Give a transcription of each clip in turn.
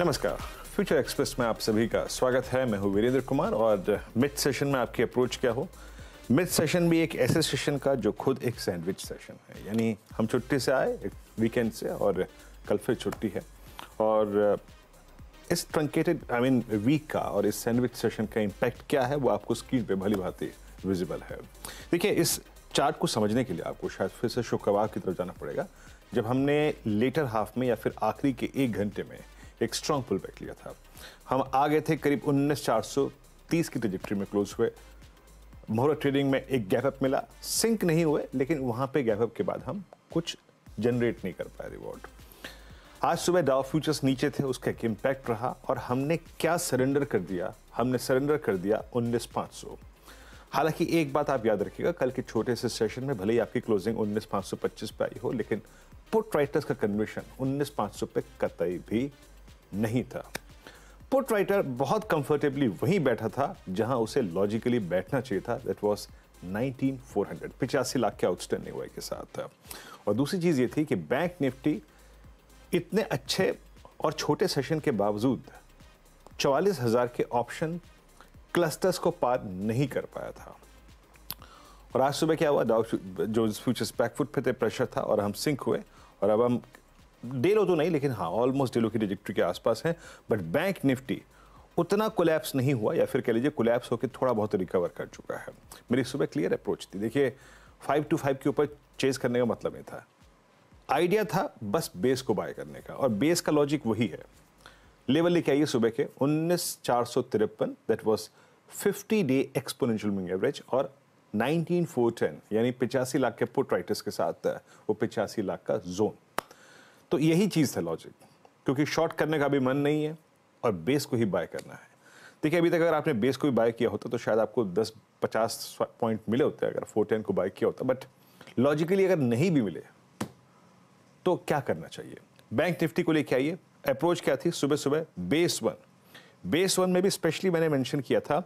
नमस्कार, future express में आप सभी का स्वागत है। मैं हूं वीरेंद्र कुमार और मिड सेशन में आपकी अप्रोच क्या हो। मिड सेशन भी एक ऐसे सेशन का जो खुद एक सैंडविच सेशन है, यानी हम छुट्टी से आए एक वीकेंड से और कल फिर छुट्टी है और इस ट्रंकेटेड वीक का और इस सैंडविच सेशन का इम्पैक्ट क्या है वो आपको स्क्रीन पे भली भांति विजिबल है। देखिए, इस चार्ट को समझने के लिए आपको शायद फिर से शुक्रवार की तरफ जाना पड़ेगा, जब हमने लेटर हाफ में या फिर आखिरी के 1 घंटे में एक स्ट्रॉन्ग पुल बैक लिया था। हम आ गए थे करीब 19,430 की ट्रेजेक्टरी में क्लोज हुए। मुहूर्त ट्रेडिंग में एक गैप अप मिला, सिंक नहीं हुए, लेकिन वहां पे गैप अप के बाद हम कुछ जनरेट नहीं कर पाए रिवॉर्ड। आज सुबह डाउ फ्यूचर्स नीचे थे, उसका एक इम्पैक्ट रहा और हमने क्या सरेंडर कर दिया, हमने सरेंडर कर दिया 19,500। हालांकि एक बात आप याद रखिएगा, कल के छोटे से सेशन में भले ही आपकी क्लोजिंग 19,525 पे आई हो, लेकिन पुट राइटर्स का कन्वर्शन 19,500 पे कतई भी नहीं था। पुट राइटर बहुत कंफर्टेबली वहीं बैठा था जहां उसे लॉजिकली बैठना चाहिए था, दैट वाज 19,400, 85 लाख के आउटस्टैंडिंग वाई के साथ था। और दूसरी चीज ये थी कि बैंक निफ्टी इतने अच्छे और छोटे सेशन के बावजूद 44,000 के ऑप्शन क्लस्टर्स को पार नहीं कर पाया था। और आज सुबह क्या हुआ, डाउ जोन्स फ्यूचर्स बैकफुट पे थे, प्रेशर था और हम सिंक हुए और अब हम डे लो तो नहीं, लेकिन हाँ ऑलमोस्ट डे लो की ट्रैजेक्टरी के आसपास हैं। बट बैंक निफ्टी उतना कोलैप्स नहीं हुआ, या फिर कह लीजिए कोलैप्स होकर थोड़ा बहुत रिकवर कर चुका है। मेरी सुबह क्लियर अप्रोच थी। देखिए, 525 के ऊपर चेज करने का मतलब नहीं था, आइडिया था बस बेस को बाय करने का, और बेस का लॉजिक वही है। लेवल लेके आइए सुबह के 19,453, that was 50 day exponential moving average, और 19,410 यानी 85 लाख के पुट राइटर्स के साथ वो 85 लाख का जोन। तो यही चीज था लॉजिक, क्योंकि शॉर्ट करने का भी मन नहीं है और बेस को ही बाय करना है। देखिए, अभी तक अगर आपने बेस को भी बाय किया होता तो शायद आपको 10-50 पॉइंट मिले होते अगर 410 को बाय किया होता। बट लॉजिकली अगर नहीं भी मिले तो क्या करना चाहिए। बैंक निफ्टी को लेके आइए, अप्रोच क्या थी सुबह सुबह, बेस वन में भी स्पेशली मैंने मेंशन किया था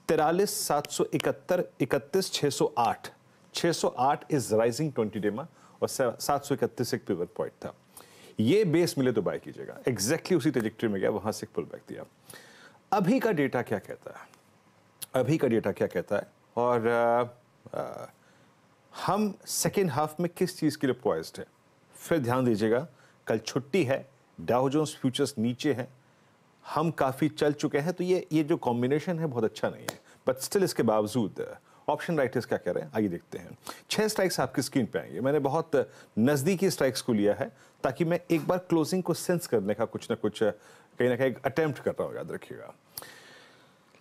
43,771, 31,608, 608 इज राइजिंग 20 डे में और 731 एक पिवट पॉइंट था। ये बेस मिले तो बाय कीजिएगा। एग्जैक्टली उसी ट्रैजेक्टरी में गया, वहां से पुल बैक दिया। अभी का डेटा क्या कहता है, और हम सेकेंड हाफ में किस चीज के लिए पॉइज्ड है, फिर ध्यान दीजिएगा। कल छुट्टी है, डाउ जोन्स फ्यूचर्स नीचे हैं, हम काफी चल चुके हैं, तो ये जो कॉम्बिनेशन है बहुत अच्छा नहीं है। बट स्टिल इसके बावजूद ऑप्शन राइटर्स क्या कह रहे हैं, आइए देखते हैं। 6 स्ट्राइक्स आपकी स्क्रीन पे आएंगे। मैंने बहुत नजदीकी स्ट्राइक्स को लिया है ताकि मैं एक बार क्लोजिंग को सेंस करने का कुछ ना कुछ कहीं ना कहीं अटेम्प्ट कर रहा हूं, याद रखिएगा।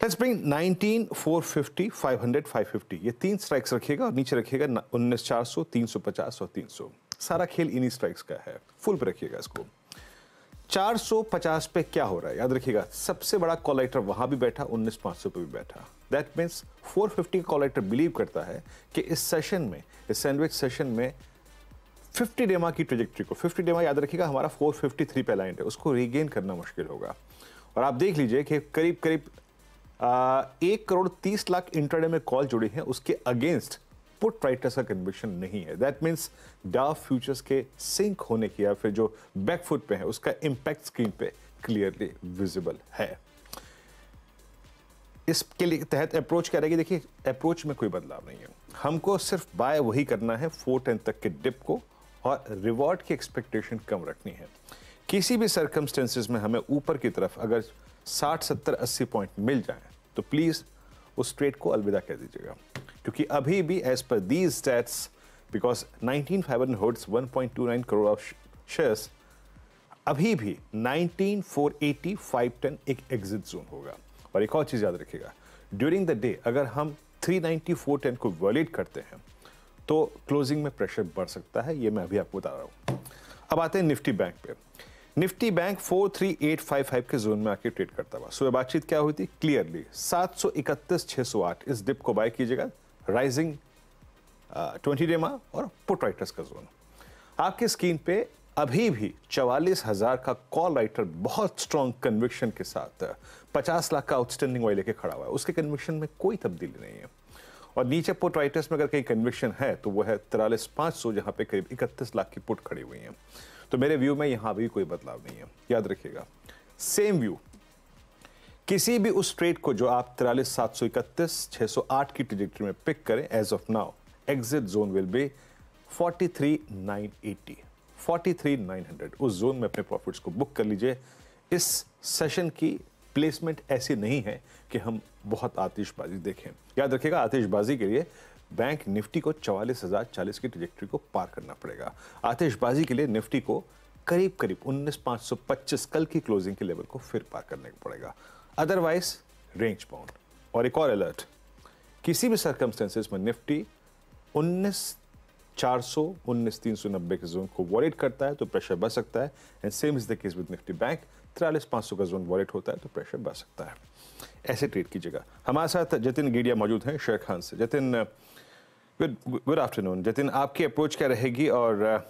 लेट्स ब्रिंग 19,450, 500, 550, ये 3 स्ट्राइक्स रखिएगा और नीचे रखिएगा 19,400, 350 और 300। सारा खेल इन्हीं स्ट्राइक्स का है, फुल पे रखिएगा इसको। 450 पे क्या हो रहा है, याद रखिएगा, सबसे बड़ा कॉल राइटर वहां भी बैठा, 19,500 पे भी बैठा। That means 450 call writer believe करता है कि इस सेशन में, इस सैंडविच सेशन में 50 डेमा की ट्रेजेक्टरी को, 50 डेमा याद रखिएगा हमारा 453 पे अलाइंड है, उसको रीगेन करना मुश्किल होगा। और आप देख लीजिए कि करीब करीब 1,30,00,000 इंट्राडे में कॉल जुड़ी है, उसके अगेंस्ट पुट राइटर्स का कन्विक्शन नहीं है। दैट मीन्स डाउ फ्यूचर्स के सिंक होने की या फिर जो बैकफुट पे है उसका इंपैक्ट स्क्रीन पे क्लियरली विजिबल है। इसके लिए तहत अप्रोच क्या रहेगी, देखिए अप्रोच में कोई बदलाव नहीं है, हमको सिर्फ बाय वही करना है 410 तक के डिप को, और रिवॉर्ड की एक्सपेक्टेशन कम रखनी है। किसी भी सर्कमस्टेंसेस में हमें ऊपर की तरफ अगर 60, 70, 80 पॉइंट मिल जाए तो प्लीज उस ट्रेड को अलविदा कह दीजिएगा, क्योंकि अभी भी एज पर these stats, because 19,500 holds 1.29 crore of shares, अभी भी 19,480, 510 एक एग्जिट जोन होगा। और एक और चीज याद रखिएगा, ड्यूरिंग द डे अगर हम 390, 410 को वॉलेट करते हैं तो क्लोजिंग में प्रेशर बढ़ सकता है, ये मैं अभी आपको बता रहा हूं। अब आते हैं निफ्टी बैंक पे। निफ्टी बैंक 43855 के जोन में आके ट्रेड करता हुआ। सुबह बातचीत क्या हुई थी, क्लियरली 731,608 इस डिप को बाय कीजिएगा, राइजिंग 20 डेमा और पुट राइटर्स का जोन। आपके स्क्रीन पे अभी भी 44,000 का कॉल राइटर बहुत स्ट्रॉन्ग कन्विक्शन के साथ 50 लाख का आउटस्टैंडिंग वाई लेके खड़ा हुआ है, उसके कन्विक्शन में कोई तब्दीली नहीं है। और नीचे पुट राइटर्स में अगर कहीं कन्विक्शन है तो वो है 43,500, जहां पे करीब 31 लाख की पुट खड़ी हुई है। तो मेरे व्यू में यहां भी कोई बदलाव नहीं है, याद रखिएगा। सेम व्यू, किसी भी उस ट्रेड को जो आप 43,731 608 की ट्रेजेक्टरी में पिक करें as of now, exit zone will be 43,980, 43,900। उस जोन में अपने प्रॉफिट्स को बुक कर लीजिए। इस सेशन की प्लेसमेंट ऐसी नहीं है कि हम बहुत आतिशबाजी देखें। याद रखिएगा, आतिशबाजी के लिए बैंक निफ्टी को 44,040 की ट्रेजेक्टरी को पार करना पड़ेगा। आतिशबाजी के लिए निफ्टी को करीब करीब 19,525 कल की क्लोजिंग के लेवल को फिर पार करने को पड़ेगा, अदरवाइज रेंज बाउंड। और एक और अलर्ट, किसी भी सर्कमस्टेंसेस में निफ्टी 19,400 19,390 के जोन को वॉलेट करता है तो प्रेशर बढ़ सकता है, and same is the case with Nifty bank. 43,500 का जोन वॉलेट होता है तो प्रेशर बढ़ सकता है। ऐसे ट्रेड कीजिएगा। हमारे साथ जतिन गीडिया मौजूद हैं शेर खान से। Jatin, good afternoon. जतिन, आपकी अप्रोच क्या रहेगी और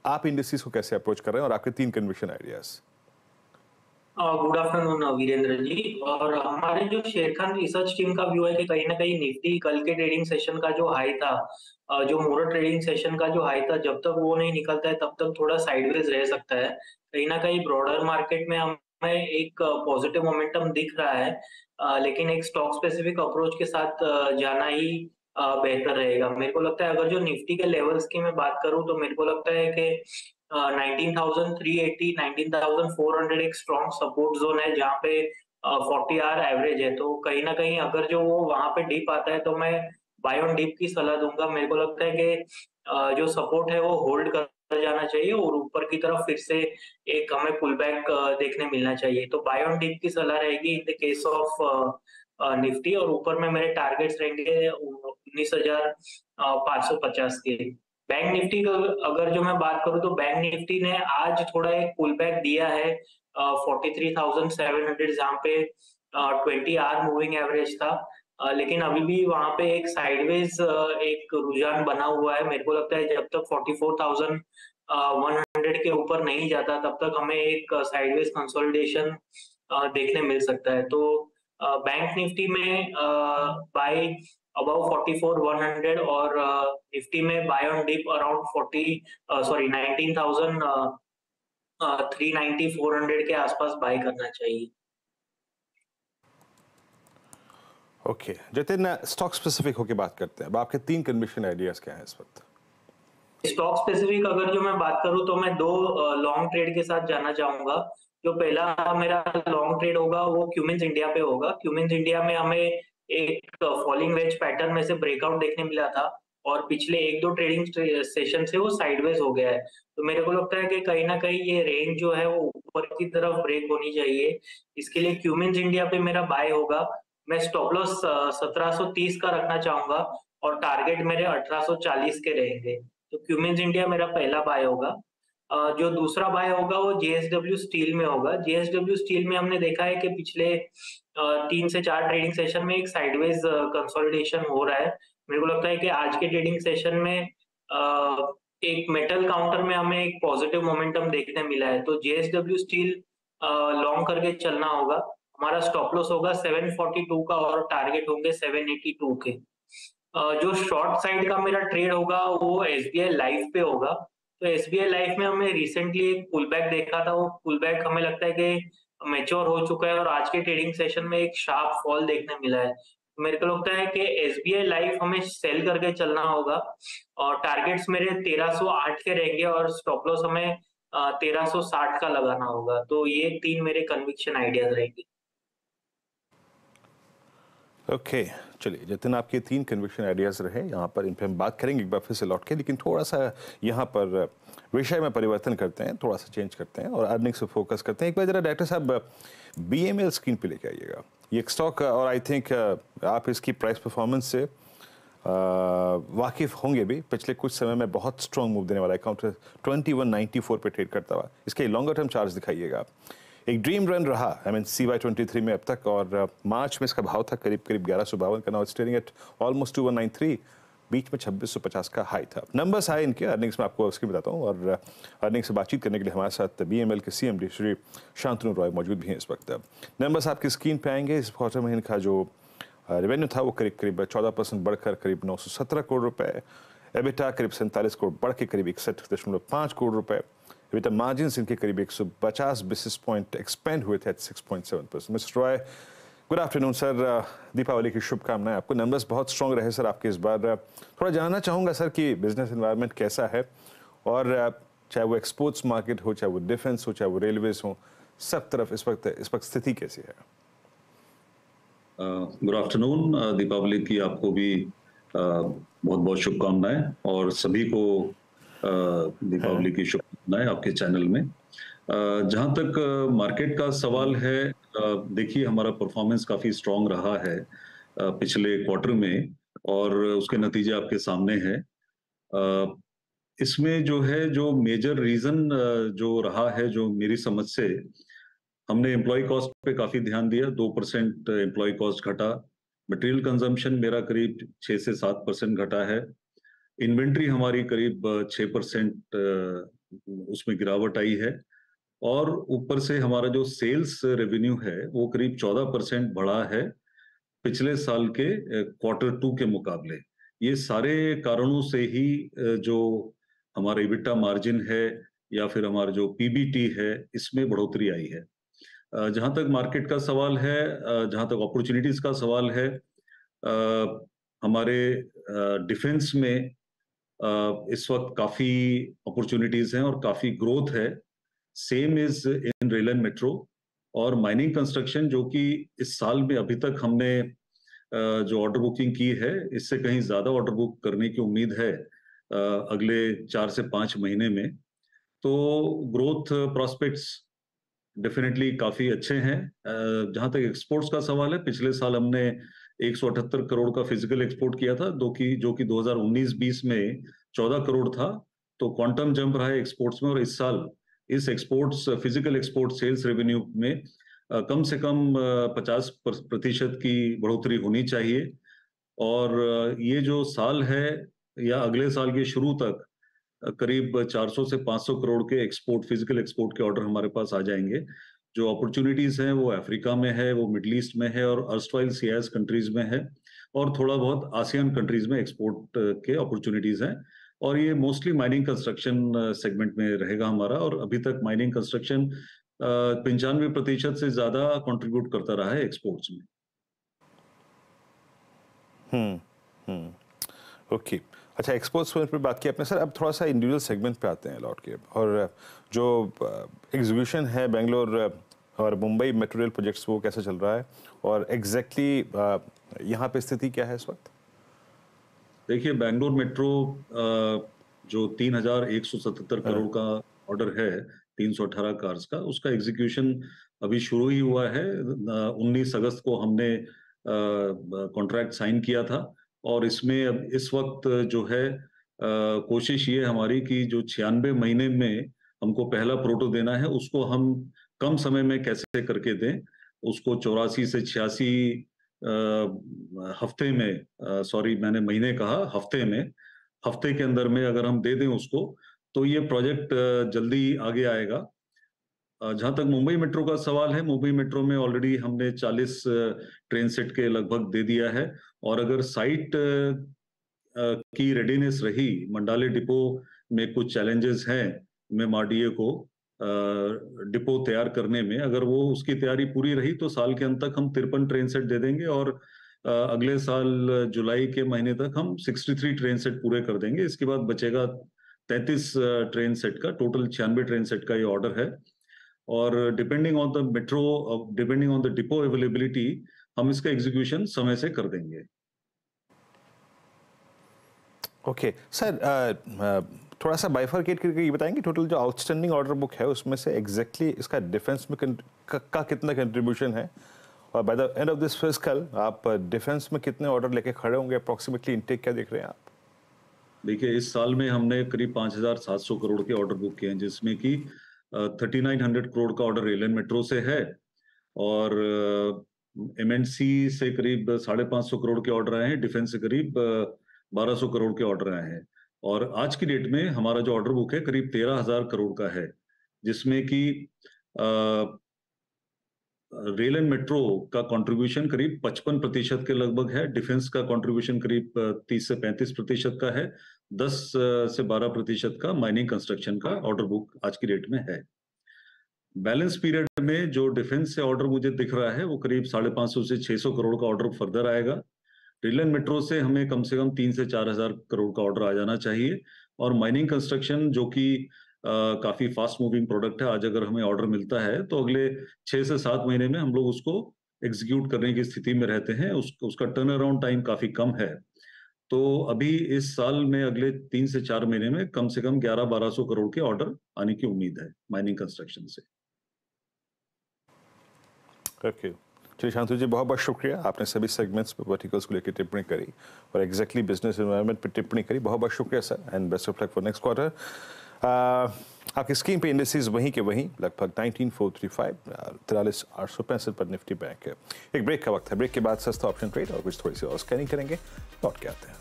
आप इंडस्ट्रीज को कैसे अप्रोच कर रहे हैं और आपके 3 conviction ideas? Good afternoon Virendra ji. और हमारे जो शेर खान रिसर्च टीम का व्यू है कि कहीं ना कहीं निफ्टी कल के ट्रेडिंग सेशन का जो हाई था, जो मोर ट्रेडिंग सेशन का जो हाई था, जब तक वो नहीं निकलता है तब तक थोड़ा साइडवेज रह सकता है। कहीं ना कहीं ब्रॉडर मार्केट में हमें एक पॉजिटिव मोमेंटम दिख रहा है, लेकिन एक स्टॉक स्पेसिफिक अप्रोच के साथ जाना ही बेहतर रहेगा। मेरे को लगता है अगर जो निफ्टी के लेवल्स की मैं बात करूं तो मेरे को लगता है कि 19,380 19,400 एक स्ट्रॉन्ग सपोर्ट जोन है जहाँ पे 40 आवर एवरेज है। तो कहीं ना कहीं अगर जो वो वहां पे डिप आता है तो मैं बाय ऑन डिप की सलाह दूंगा। मेरे को लगता है कि जो सपोर्ट है वो होल्ड कर जाना चाहिए और ऊपर की तरफ फिर से एक हमें पुल बैक देखने मिलना चाहिए। तो बाय ऑन डिप की सलाह रहेगी in the case of Nifty, और ऊपर में मेरे टारगेट्स रहेंगे 19,550 के। बैंक निफ्टी का अगर जो मैं बात करूं तो बैंक निफ्टी ने आज थोड़ा एक पुल बैक दिया है 43,700 जहाँ पे 20 आवर मूविंग एवरेज था, लेकिन अभी भी वहां पे एक साइडवेज एक रुझान बना हुआ है। मेरे को लगता है जब तक 44,100 के ऊपर नहीं जाता तब तक हमें एक साइडवेज कंसोलिडेशन देखने मिल सकता है। तो बैंक निफ्टी में बाय अबव 44,100 और निफ्टी में बाय ऑन डिप अराउंड 19,390 400 के आसपास बाय करना चाहिए। ओके जतिन, स्टॉक स्पेसिफिक होके बात करते हैं। अब आपके 3 कन्विक्शन आइडियाज क्या हैं इस वक्त? स्टॉक स्पेसिफिक अगर जो मैं बात करूं तो मैं 2 लॉन्ग ट्रेड के साथ जाना चाहूंगा। जो पहला मेरा लॉन्ग ट्रेड होगा वो क्यूमिंस इंडिया पे होगा। क्यूमिंस इंडिया में हमें एक फॉलिंग वेज पैटर्न में से ब्रेकआउट देखने मिला था और पिछले 1-2 ट्रेडिंग सेशन से वो साइडवेज हो गया है। तो मेरे को लगता है कि कहीं ना कहीं ये रेंज जो है वो ऊपर की तरफ ब्रेक होनी चाहिए। इसके लिए क्यूमिंस इंडिया पे मेरा बाय होगा। मैं स्टॉप लॉस 1730 का रखना चाहूंगा और टारगेट मेरे 1840 के रहेंगे। तो क्यूमिंस इंडिया मेरा पहला बाय होगा। जो दूसरा बाय होगा वो जेएसडब्ल्यू स्टील में होगा। जेएसडब्ल्यू स्टील में हमने देखा है कि पिछले 3 से 4 ट्रेडिंग सेशन में एक साइडवेज कंसोलिडेशन हो रहा है। मेरे को लगता है कि आज के ट्रेडिंग सेशन में एक मेटल काउंटर में हमें एक पॉजिटिव मोमेंटम देखने मिला है। तो जेएसडब्ल्यू स्टील लॉन्ग करके चलना होगा। हमारा स्टॉप लॉस होगा 742 का और टारगेट होंगे 782 के। जो शॉर्ट साइड का मेरा ट्रेड होगा वो एसबीआई लाइफ पे होगा। तो एसबीआई लाइफ में हमने रिसेंटली एक पुल बैक देखा था। वो पुल बैक हमें लगता है कि मैच्योर हो चुका है और आज के ट्रेडिंग सेशन में एक शार्प फॉल देखने मिला है। तो मेरे को लगता है कि एसबीआई लाइफ हमें सेल करके चलना होगा और टारगेट्स मेरे 1308 के रहेंगे और स्टॉप लॉस हमें 1360 का लगाना होगा। तो ये 3 मेरे कन्विक्शन आइडियाज रहेंगे। ओके चलिए जतिन, आपके 3 कन्विक्शन आइडियाज रहे। यहाँ पर इन पर हम बात करेंगे एक बार फिर से लौट के, लेकिन थोड़ा सा यहाँ पर विषय में परिवर्तन करते हैं, थोड़ा सा चेंज करते हैं और अर्निंग्स पे फोकस करते हैं। एक बार जरा डायरेक्टर साहब बीएमएल स्क्रीन पे लेके आइएगा। ये एक स्टॉक और आई थिंक आप इसकी प्राइस परफॉर्मेंस से वाकिफ होंगे भी। पिछले कुछ समय में बहुत स्ट्रॉन्ग मूव देने वाला है। काउंटर 2194 पे ट्रेड करता हुआ। इसके लॉन्गर टर्म चार्ज दिखाइएगा। एक ड्रीम रन रहा CY23 में अब तक, और मार्च में इसका भाव था करीब करीब 1152 का। Now it's trading at almost 2193। बीच में 2650 का हाई था। नंबर्स आए इनके, अर्निंग्स में आपको उसकी बताता हूँ। और अर्निंग्स से बातचीत करने के लिए हमारे साथ बीएमएल के सीएमडी श्री शांतनु रॉय मौजूद भी हैं इस वक्त। नंबर्स आपकी स्क्रीन पे आएंगे। इस क्वार्टर में इनका जो रेवेन्यू था वो करीब करीब 14% बढ़कर करीब 917 करोड़ रुपए। एबिटा करीब 47 करोड़ बढ़ के करीब 61.5 करोड़ रुपए। EBITDA मार्जिन्स इनके करीब 150 बेसिस पॉइंट एक्सपेंड हुए थे at 6.7%। Mister Roy, good afternoon sir, Deepawali की शुभकामनाएं आपको। नंबर्स बहुत स्ट्रॉन्ग रहे सर आपके इस बार। थोड़ा जानना चाहूँगा सर कि बिजनेस एनवायरनमेंट कैसा है, और चाहे वो एक्सपोर्ट्स मार्केट हो, चाहे वो डिफेंस हो, चाहे वो रेलवेज हो, सब तरफ इस वक्त स्थिति कैसी है? Good afternoon. दीपावली की आपको भी बहुत बहुत शुभकामनाएं, और सभी को दीपावली की शुभकामनाएं आपके चैनल में। जहां तक मार्केट का सवाल है, देखिए हमारा परफॉर्मेंस काफी स्ट्रांग रहा है पिछले क्वार्टर में, और उसके नतीजे आपके सामने हैं। इसमें जो है, जो मेजर रीजन जो रहा है, जो मेरी समझ से, हमने एम्प्लॉय कॉस्ट पे काफी ध्यान दिया। 2% एम्प्लॉय कॉस्ट घटा। मटेरियल कंजम्पशन मेरा करीब 6 से 7% घटा है। इन्वेंट्री हमारी करीब 6% उसमें गिरावट आई है, और ऊपर से हमारा जो सेल्स रेवेन्यू है वो करीब 14% बढ़ा है पिछले साल के क्वार्टर 2 के मुकाबले। ये सारे कारणों से ही जो हमारा EBITDA मार्जिन है, या फिर हमारा जो पीबीटी है, इसमें बढ़ोतरी आई है। जहां तक मार्केट का सवाल है, जहां तक अपॉर्चुनिटीज का सवाल है, हमारे डिफेंस में इस वक्त काफी अपॉर्चुनिटीज हैं और काफी ग्रोथ है। Same is in rail and metro और माइनिंग कंस्ट्रक्शन, जो कि इस साल में अभी तक हमने जो ऑर्डर बुकिंग की है, इससे कहीं ज्यादा ऑर्डर बुक करने की उम्मीद है अगले 4 से 5 महीने में। तो ग्रोथ प्रोस्पेक्ट्स डेफिनेटली काफी अच्छे हैं। जहां तक एक्सपोर्ट्स का सवाल है, पिछले साल हमने 178 करोड़ का फिजिकल एक्सपोर्ट किया था, जो कि 2019-20 में 14 करोड़ था। तो क्वांटम जंप रहा है एक्सपोर्ट्स में, और इस साल इस exports physical export sales revenue में कम से कम 50% की बढ़ोतरी होनी चाहिए। और ये जो साल है, या अगले साल के शुरू तक करीब 400 से 500 करोड़ के एक्सपोर्ट, फिजिकल एक्सपोर्ट के ऑर्डर हमारे पास आ जाएंगे। जो अपॉर्चुनिटीज हैं वो अफ्रीका में है, वो मिडल ईस्ट में है, और अर्स्टवाइल सीआईएस कंट्रीज में है, और थोड़ा बहुत आसियान कंट्रीज में एक्सपोर्ट के अपॉर्चुनिटीज हैं। और ये मोस्टली माइनिंग कंस्ट्रक्शन सेगमेंट में रहेगा हमारा, और अभी तक माइनिंग कंस्ट्रक्शन 95% से ज्यादा कंट्रीब्यूट करता रहा है एक्सपोर्ट्स में। ओके, अच्छा, एक्सपोर्ट्स पर बात की आपने सर। अब थोड़ा सा इंडिविजुअल सेगमेंट पे आते हैं लौट के, और जो एग्जीक्यूशन है बेंगलोर और मुंबई मेट्रो रेल प्रोजेक्ट्स, वो कैसा चल रहा है, और एग्जैक्टली यहाँ पे स्थिति क्या है इस वक्त? देखिए, बेंगलोर मेट्रो जो 3177 करोड़ का ऑर्डर है, 318 कार्स का, उसका एग्जीक्यूशन अभी शुरू ही हुआ है। 19 अगस्त को हमने कॉन्ट्रैक्ट साइन किया था, और इसमें अब इस वक्त जो है कोशिश ये हमारी कि जो 96 महीने में हमको पहला प्रोटो देना है, उसको हम कम समय में कैसे करके दें। उसको 84 से 86 हफ्ते में, सॉरी मैंने महीने कहा, हफ्ते के अंदर में अगर हम दे दें उसको, तो ये प्रोजेक्ट जल्दी आगे आएगा। जहां तक मुंबई मेट्रो का सवाल है, मुंबई मेट्रो में ऑलरेडी हमने 40 ट्रेन सेट के लगभग दे दिया है, और अगर साइट की रेडीनेस रही, मंडाले डिपो में कुछ चैलेंजेस हैं MMRDA को डिपो तैयार करने में, अगर वो उसकी तैयारी पूरी रही तो साल के अंत तक हम 53 ट्रेन सेट दे देंगे, और अगले साल जुलाई के महीने तक हम 63 ट्रेन सेट पूरे कर देंगे। इसके बाद बचेगा 33 ट्रेन सेट का, टोटल 96 ट्रेन सेट का ये ऑर्डर है। और depending on the metro, depending on the depot availability, हम इसका एग्जीक्यूशन समय से कर देंगे। ओके सर, थोड़ा सा बाइफरकेट करके ये बताएंगे, टोटल जो आउटस्टैंडिंग ऑर्डर बुक है उसमें से एग्जैक्टली इसका डिफेंस में का कितना कंट्रीब्यूशन है, और by the end of this fiscal आप डिफेंस में कितने ऑर्डर लेके खड़े होंगे, अप्रोक्सीमेटली इनटेक क्या देख रहे हैं आप? देखिए, इस साल में हमने करीब 5700 करोड़ के ऑर्डर बुक किए हैं, जिसमें कि 3900 करोड़ का ऑर्डर रेल एंड मेट्रो से है, और MNC से करीब 550 करोड़ के ऑर्डर आए हैं, डिफेंस से करीब 1200 करोड़ के ऑर्डर आए हैं। और आज की डेट में हमारा जो ऑर्डर बुक है करीब 13,000 करोड़ का है, जिसमें कि रेल एंड मेट्रो का कंट्रीब्यूशन करीब 55% के लगभग है, डिफेंस का कंट्रीब्यूशन करीब 30 से 35% का है, 10 से 12% का माइनिंग कंस्ट्रक्शन का ऑर्डर बुक आज की डेट में है। बैलेंस पीरियड में जो डिफेंस से ऑर्डर मुझे दिख रहा है वो करीब 550 से 600 करोड़ का ऑर्डर फर्दर आएगा। रेल मेट्रो से हमें कम से कम 3 से 4,000 करोड़ का ऑर्डर आ जाना चाहिए। और माइनिंग कंस्ट्रक्शन जो कि काफी फास्ट मूविंग प्रोडक्ट है, आज अगर हमें ऑर्डर मिलता है तो अगले 6 से 7 महीने में हम लोग उसको एग्जीक्यूट करने की स्थिति में रहते हैं। उसका टर्न अराउंड टाइम काफी कम है। तो अभी इस साल में अगले 3 से 4 महीने में कम से कम 1100-1200 करोड़ के ऑर्डर आने की उम्मीद है माइनिंग कंस्ट्रक्शन से। ओके, चलिए शांतु जी, बहुत बहुत शुक्रिया, आपने सभी सेगमेंट्स पे वर्टिकल्स को लेकर टिप्पणी करी और एग्जैक्टली बिजनेस एनवायरनमेंट पे टिप्पणी करी। बहुत बहुत शुक्रिया sir, and best of luck for next quarter. आपकी स्क्रीन पे इंडेक्सेस वहीं के वहीं लगभग 19,435, 43,865 पर निफ्टी बैंक है। एक ब्रेक का वक्त है, ब्रेक के बाद सस्ता ऑप्शन ट्रेड और कुछ थोड़ी सी और स्कैनिंग करेंगे, लौट के आते हैं।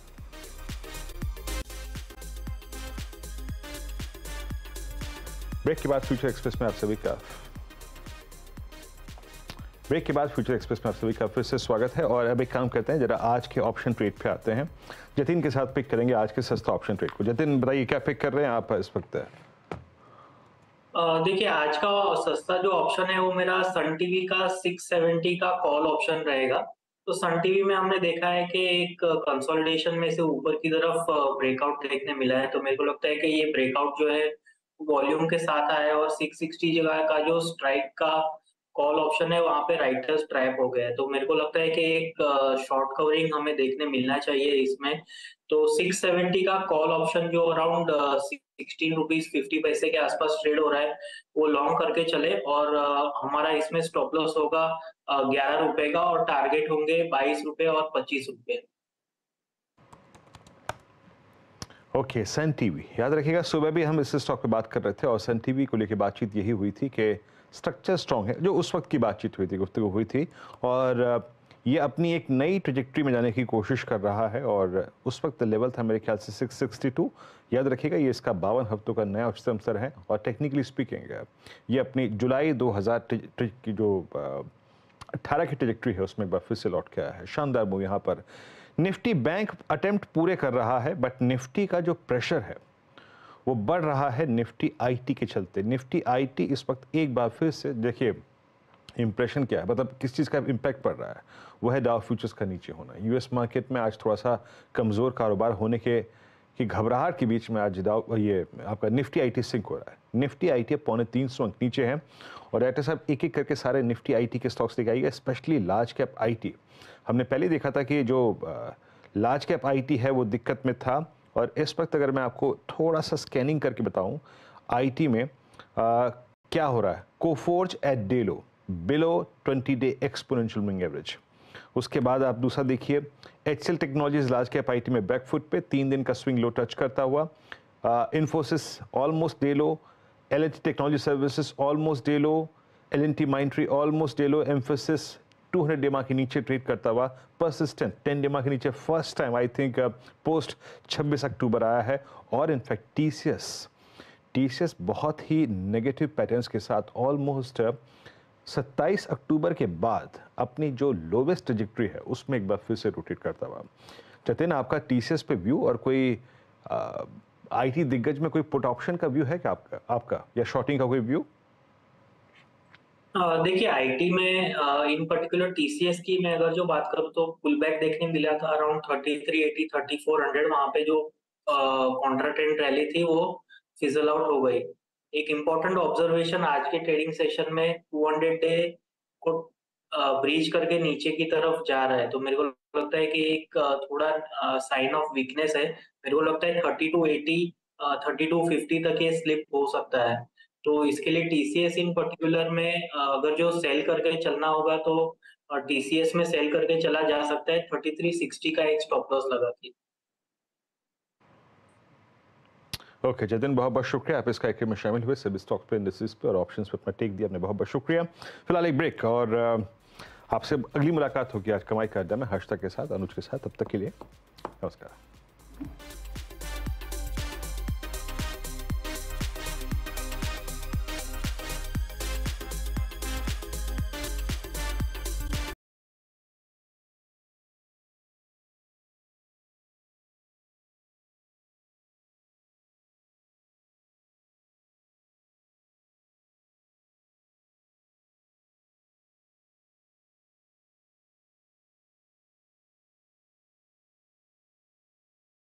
ब्रेक के बाद फ्यूचर एक्सप्रेस में आप सभी का फिर से स्वागत है। और अब एक काम करते हैं, जरा आज के ऑप्शन ट्रेड पे आते हैं। जतिन के साथ पिक करेंगे आज के सस्ता ऑप्शन ट्रेड को। जतिन बताइए क्या पिक कर रहे हैं आप इस वक्त? देखिए, आज का सस्ता जो ऑप्शन है वो मेरा सन टीवी का 670 का कॉल ऑप्शन रहेगा। तो सन टीवी में हमने देखा है कि एक कंसोलिडेशन में से ऊपर की तरफ ब्रेकआउट देखने मिला है। तो मेरे को लगता है कि ये ब्रेकआउट जो है वॉल्यूम के साथ आया है और 660 जगह का जो स्ट्राइक का कॉल ऑप्शन है वहां पे राइटर्स ट्रैप हो गया है। तो मेरे को लगता है कि एक शॉर्ट कवरिंग हमें देखने मिलना चाहिए इसमें। तो 670 का कॉल ऑप्शन जो अराउंड 16 रुपीज 50 पैसे के आसपास ट्रेड हो रहा है, वो लॉन्ग करके चले। और हमारा इसमें स्टॉप लॉस होगा 11 रुपए का और टारगेट होंगे 22 रुपए और 25 रुपए। ओके, सन टीवी याद रखिएगा, सुबह भी हम इस स्टॉक पे बात कर रहे थे और सन टीवी को लेकर बातचीत यही हुई थी कि स्ट्रक्चर स्ट्रॉन्ग है, जो उस वक्त की बातचीत हुई थी, गुफ्तगू हुई थी, और ये अपनी एक नई ट्रेजेक्ट्री में जाने की कोशिश कर रहा है। और उस वक्त लेवल था मेरे ख्याल से 662, याद रखिएगा ये इसका 52 हफ्तों का नया उच्चतम स्तर है। और टेक्निकली स्पीकिंग ये अपनी जुलाई 2000 की जो 18 की ट्रेजेक्ट्री है उसमें एक बार फिर से लौट के आया है। शानदार मूव यहाँ पर। निफ्टी बैंक अटेम्प्ट पूरे कर रहा है, बट निफ्टी का जो प्रेशर है वो बढ़ रहा है निफ्टी आईटी के चलते। निफ्टी आईटी इस वक्त एक बार फिर से देखिए इंप्रेशन क्या है, मतलब किस चीज़ का इम्पैक्ट पड़ रहा है, वो है डाउ फ्यूचर्स का नीचे होना। यूएस मार्केट में आज थोड़ा सा कमज़ोर कारोबार होने की घबराहट के बीच में आज ये आपका निफ्टी आईटी सिंक हो रहा है। निफ्टी आईटी 350 अंक नीचे हैं और डायरेक्टर साहब एक एक करके सारे निफ्टी आईटी के स्टॉक्स दिखाइएगा, स्पेशली लार्ज कैप आईटी। हमने पहले देखा था कि जो लार्ज कैप आईटी है वो दिक्कत में था, और इस वक्त अगर मैं आपको थोड़ा सा स्कैनिंग करके बताऊं आईटी में क्या हो रहा है। Coforge at day low below 20 day exponential moving average. उसके बाद आप दूसरा देखिए, HCL technologies large cap IT में बैकफुट पे 3 दिन का स्विंग लो टच करता हुआ। Infosys almost day low, LNT technology services almost day low, LNT Mindtree almost day low, Mphasis 200 DEMA के नीचे ट्रेड करता हुआ, परसिस्टेंट 10 डेमा के नीचे first time I think post 26 अक्टूबर आया है। और इनफैक्ट टीसीएस बहुत ही नेगेटिव पैटर्न्स के साथ ऑलमोस्ट 27 अक्टूबर के बाद अपनी जो लोवेस्ट ट्रेजेक्ट्री है उसमें एक बार फिर से रोटेट करता हुआ। जतिन, आपका टीसीएस पे व्यू और कोई आईटी दिग्गज में कोई पुट ऑप्शन का व्यू है क्या आपका या शॉर्टिंग का कोई व्यू? देखिए, आईटी में इन पर्टिकुलर टीसीएस की मैं अगर जो बात करूं तो पुल बैक देखने मिला था अराउंड 3380 3400। वहां पे जो कॉन्ट्रा ट्रेंड रैली थी वो फिजल आउट हो गई। एक इम्पोर्टेंट ऑब्जर्वेशन आज के ट्रेडिंग सेशन में 200 डे को ब्रीच करके नीचे की तरफ जा रहा है। तो मेरे को लगता है कि एक थोड़ा साइन ऑफ वीकनेस है। मेरे को लगता है 3280 3250 तक ये स्लिप हो सकता है। तो इसके लिए टीसीएस इन पर्टिकुलर में अगर जो सेल करके चलना होगा तो टीसीएस में सेल करके चला जा सकता है। 3360 का एक स्टॉप लॉस लगा के। ओके जतिन, बहुत बहुत शुक्रिया, आप इस कार्यक्रम में शामिल हुए, सभी स्टॉक पे, इंडस्ट्रीज पे और ऑप्शंस पे अपना टेक दिया आपने, बहुत बहुत शुक्रिया। फिलहाल एक ब्रेक और आपसे अगली मुलाकात होगी आज कमाई का अड्डा में हर्षता के साथ, अनुज के साथ। तब तक के लिए नमस्कार।